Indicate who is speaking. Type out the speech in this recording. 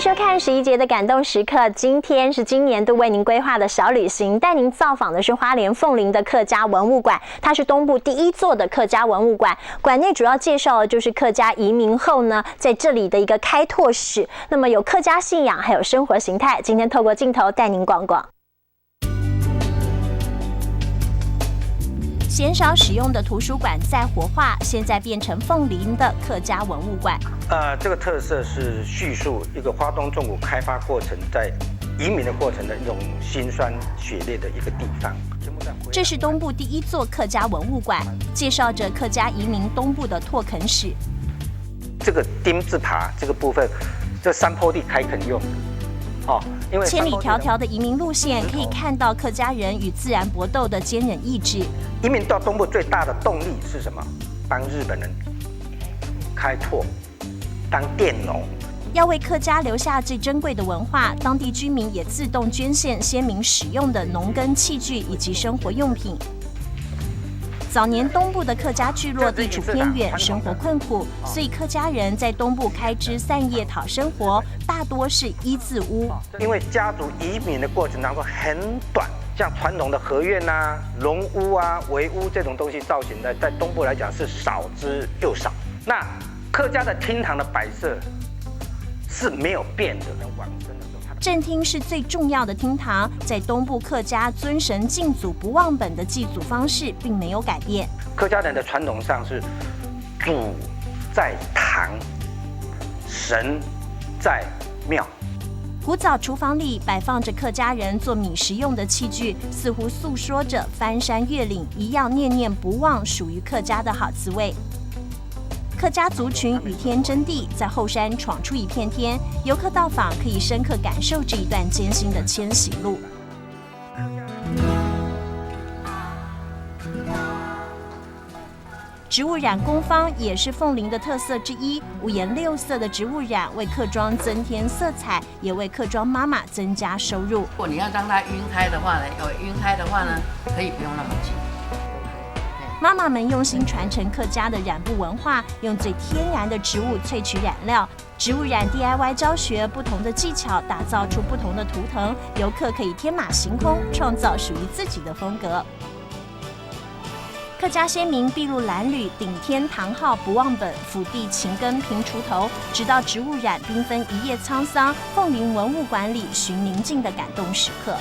Speaker 1: 收看11节的感动时刻，今天是今年度为您规划的小旅行，带您造访的是花莲凤林的客家文物馆，它是东部第一座的客家文物馆。馆内主要介绍的就是客家移民后呢，在这里的一个开拓史。那么有客家信仰，还有生活形态。今天透过镜头带您逛逛。鲜少使用的图书馆再活化，现在变成凤林的客家文物馆。
Speaker 2: 这个特色是叙述一个花东纵谷开发过程，在移民的过程的一种辛酸血泪的一个地方。
Speaker 1: 这是东部第一座客家文物馆，介绍着客家移民东部的拓垦史。
Speaker 2: 这个丁字爬这个部分，这山坡地开垦用的。因为
Speaker 1: 千里迢迢的移民路线，可以看到客家人与自然搏斗的坚韧意志。
Speaker 2: 移民到东部最大的动力是什么？帮日本人开拓，当佃农。
Speaker 1: 要为客家留下最珍贵的文化，当地居民也自动捐献先民使用的农耕器具以及生活用品。早年东部的客家聚落地处偏远，生活困苦，所以客家人在东部开枝散叶讨生活，大多是一字屋。
Speaker 2: 因为家族移民的过程当中很短，像传统的合院啊、农屋啊、围屋这种东西造型的，在东部来讲是少之又少。那客家的厅堂的摆设是没有变的，往生的时候。
Speaker 1: 正厅是最重要的厅堂，在东部客家尊神敬祖不忘本的祭祖方式并没有改变。
Speaker 2: 客家人的传统上是祖在堂，神在庙。
Speaker 1: 古早厨房里摆放着客家人做米食用的器具，似乎诉说着翻山越岭一样念念不忘属于客家的好滋味。客家族群与天争地，在后山闯出一片天。游客到访可以深刻感受这一段艰辛的迁徙路。植物染工坊也是凤林的特色之一，五颜六色的植物染为客庄增添色彩，也为客庄妈妈增加收入。
Speaker 3: 如果你要让它晕开的话呢，可以不用那么紧。
Speaker 1: 妈妈们用心传承客家的染布文化，用最天然的植物萃取染料，植物染 DIY 教学不同的技巧，打造出不同的图腾，游客可以天马行空，创造属于自己的风格。客家先民筚路蓝缕，顶天堂号不忘本，府地勤耕平锄头，直到植物染缤纷一夜沧桑。凤林文物馆里寻宁静的感动时刻。